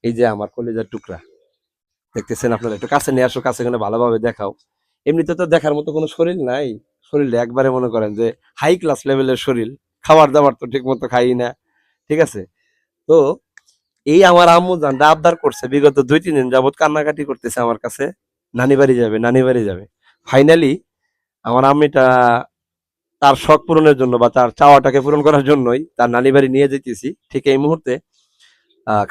এই যে আমার কলিজার টুকরা দেখতেছেন আপনারা, একটু কাছে নিয়ে আসো, কাছে এখানে ভালোভাবে দেখাও। এমনিতে তো দেখার মতো কোনো শরীর নাই, শরীরটা একবারে মনে করেন যে হাই ক্লাস লেভেলের শরীর, খাবার দাবার তো ঠিক মতো খাই না, ঠিক আছে। তো এই আমার আম্মু জানটা আবদার করছে বিগত 2-3 দিন যাবত, কান্নাকাটি করতেছে আমার কাছে, নানি বাড়ি যাবে, নানি বাড়ি যাবে। ফাইনালি আমার আম্মিটা তার শখ পূরণের জন্য বা তার চাওয়াটাকে পূরণ করার জন্যই তার নানি বাড়ি নিয়ে যেতেছি ঠিক এই মুহূর্তে।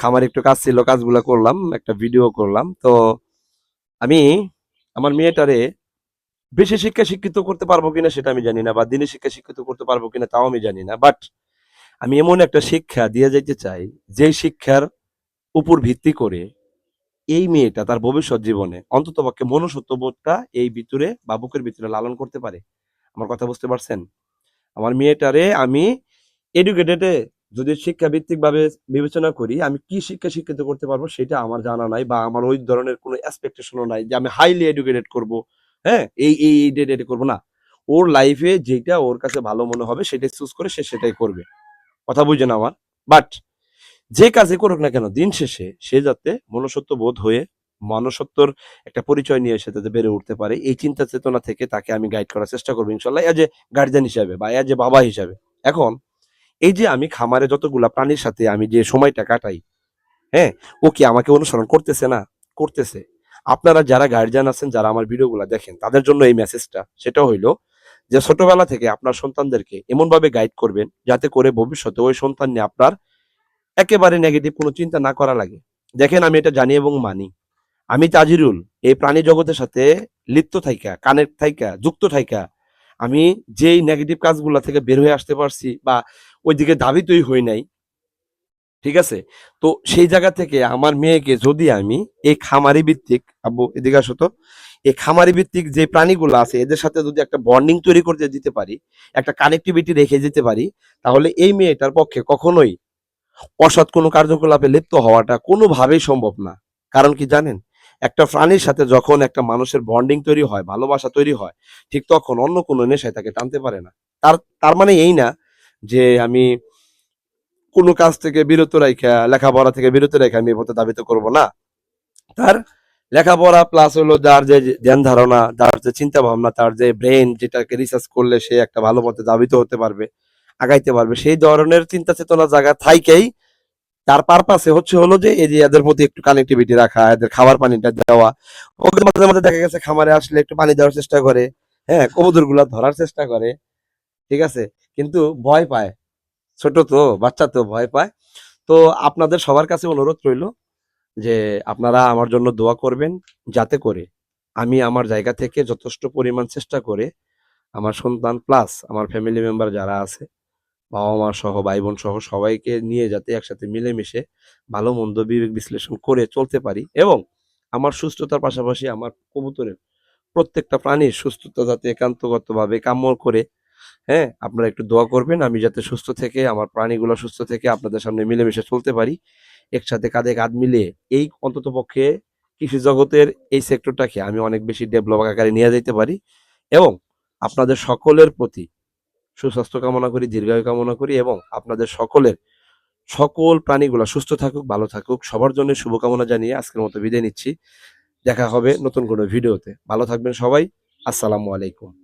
খামার একটু কাজ ছিল, কাজগুলো করলাম, একটা ভিডিও করলাম। তো আমি আমার মেয়েটারে বেশি শিক্ষা শিক্ষিত করতে পারবো কিনা সেটা আমি জানি না, বা দিনে শিক্ষা শিক্ষিত করতে পারবো কিনা তাও আমি জানি না, বাট আমি এমন একটা শিক্ষা দিয়ে যাইতে চাই যে শিক্ষার উপর ভিত্তি করে এই মেয়েটা তার ভবিষ্যৎ জীবনে অন্ততপক্ষে মনুষ্যত্ব বোধটা এই ভিতরে বা বুকের ভিতরে লালন করতে পারে। আমার কথা বুঝতে পারছেন? আমার মেয়েটারে আমি এডুকেটেডে যদি শিক্ষা ভিত্তিক ভাবে বিবেচনা করি, আমি কি শিক্ষা শিক্ষিত করতে পারবো সেটা আমার জানা নাই, বা আমার ওই ধরনের কোনো এক্সপেকটেশনও নাই যে আমি হাইলি এডুকেটেড করব। হ্যাঁ, এই করবো না। ওর লাইফে যেটা ওর কাছে ভালো মনে হবে সেটাই চুজ করে সে সেটাই করবে। কথা বুঝছেন আমার? বাট যে কাজে করুক না কেন, দিন শেষে সে যাতে মনুষ্যত্ব বোধ হয়ে মনুষ্যত্বর একটা পরিচয় নিয়ে সে যাতে বেড়ে উঠতে পারে, এই চিন্তা চেতনা থেকে তাকে আমি গাইড করার চেষ্টা করবো ইনশাল্লাহ, এজ এ গার্জিয়ান হিসাবে বা এজ এ বাবা হিসাবে। এখন এই যে আমি খামারে যতগুলা প্রাণীর সাথে আমি যে সময়টা কাটাই, হ্যাঁ, ও কি আমাকে অনুসরণ করতেছে না? করতেছে। আপনারা যারা গার্জিয়ান আছেন, যারা আমার ভিডিওগুলো দেখেন, তাদের জন্য এই মেসেজটা, সেটা হইলো যে ছোটবেলা থেকে আপনার সন্তানদেরকে এমন ভাবে গাইড করবেন যাতে করে ভবিষ্যতে ওই সন্তান নিয়ে আপনার একেবারে নেগেটিভ কোনো চিন্তা না করা লাগে। দেখেন, আমি এটা জানি এবং মানি। আমি তাজিরুল এই প্রাণী জগতের সাথে লিপ্ত থাইকা, কানেক্ট থাইকা, যুক্ত থাইকা আমি যেই নেগেটিভ কাজগুলা থেকে বের হয়ে আসতে পারছি বা ওইদিকে ধাবিতই হই নাই, ঠিক আছে। তো সেই জায়গা থেকে আমার মেয়েকে যদি আমি এই খামারি ভিত্তিক, আব্বু এদিকে আসো তো, এই খামারি ভিত্তিক যে প্রাণীগুলো আছে এদের সাথে যদি একটা বন্ডিং তৈরি করতে দিতে পারি, একটা কানেক্টিভিটি রেখে দিতে পারি, তাহলে এই মেয়েটার পক্ষে কখনোই অসৎ কোনো কার্যকলাপে লিপ্ত হওয়াটা কোনোভাবেই সম্ভব না। কারণ কি জানেন? একটা প্রাণীর সাথে যখন একটা মানুষের বন্ডিং তৈরি হয়, ভালোবাসা তৈরি হয়, ঠিক তখন অন্য কোনো নেশায় তাকে টানতে পারে না। তার তার মানে এই না যে আমি কোনো কাজ থেকে বিরত রাখা, লেখাপড়া থেকে বিরত রেখা আমি এ পথে ধাবিত করব না। তার লেখাপড়া প্লাস হলো যার যে ধ্যান ধারণা, তার যে চিন্তা ভাবনা, তার যে ব্রেন যেটাকে রিসার্চ করলে সে একটা ভালো পথে ধাবিত হতে পারবে, আগাইতে পারবে, সেই ধরনের চিন্তা চেতনা জায়গা থাইকেই তার পারপাসে হচ্ছে হলো যে এই যে এদের প্রতি একটু কানেক্টিভিটি রাখা, এদের খাবার পানিটা দেওয়া। ওকে মাঝে মাঝে দেখা গেছে খামারে আসলে একটু পানি দেওয়ার চেষ্টা করে, হ্যাঁ, কবুতর গুলা ধরার চেষ্টা করে, ঠিক আছে, কিন্তু ভয় পায়, ছোট তো, বাচ্চা তো ভয় পায়। তো আপনাদের সবার কাছে অনুরোধ রইল যে আপনারা আমার জন্য দোয়া করবেন, যাতে করে আমি আমার জায়গা থেকে যথেষ্ট পরিমাণ চেষ্টা করে আমার সন্তান প্লাস আমার ফ্যামিলি মেম্বার যারা আছে, বাবা মা সহ ভাই বোন সহ সবাইকে নিয়ে যাতে একসাথে মিলেমিশে ভালো মন্দ বিবেক বিশ্লেষণ করে চলতে পারি, এবং আমার সুস্থতার পাশাপাশি আমার কবুতরের প্রত্যেকটা প্রাণীর সুস্থতা যাতে একান্তগতভাবে কাম্য করে। হ্যাঁ, আপনারা একটু দোয়া করবেন আমি যাতে সুস্থ থেকে, আমার প্রাণীগুলো সুস্থ থেকে আপনাদের সামনে মিলেমিশে চলতে পারি, একসাথে কাঁধে কাঁধ মিলিয়ে এই অন্তত পক্ষে কৃষি জগতের এই সেক্টরটাকে আমি অনেক বেশি ডেভেলপ আকারে নিয়ে যেতে পারি। এবং আপনাদের সকলের প্রতি সুস্বাস্থ্য কামনা করি, দীর্ঘায়ু কামনা করি, এবং আপনাদের সকলের সকল প্রাণীগুলো সুস্থ থাকুক, ভালো থাকুক, সবার জন্য শুভকামনা জানিয়ে আজকের মতো বিদায় নিচ্ছি। দেখা হবে নতুন কোনো ভিডিওতে। ভালো থাকবেন সবাই। আসসালামু আলাইকুম।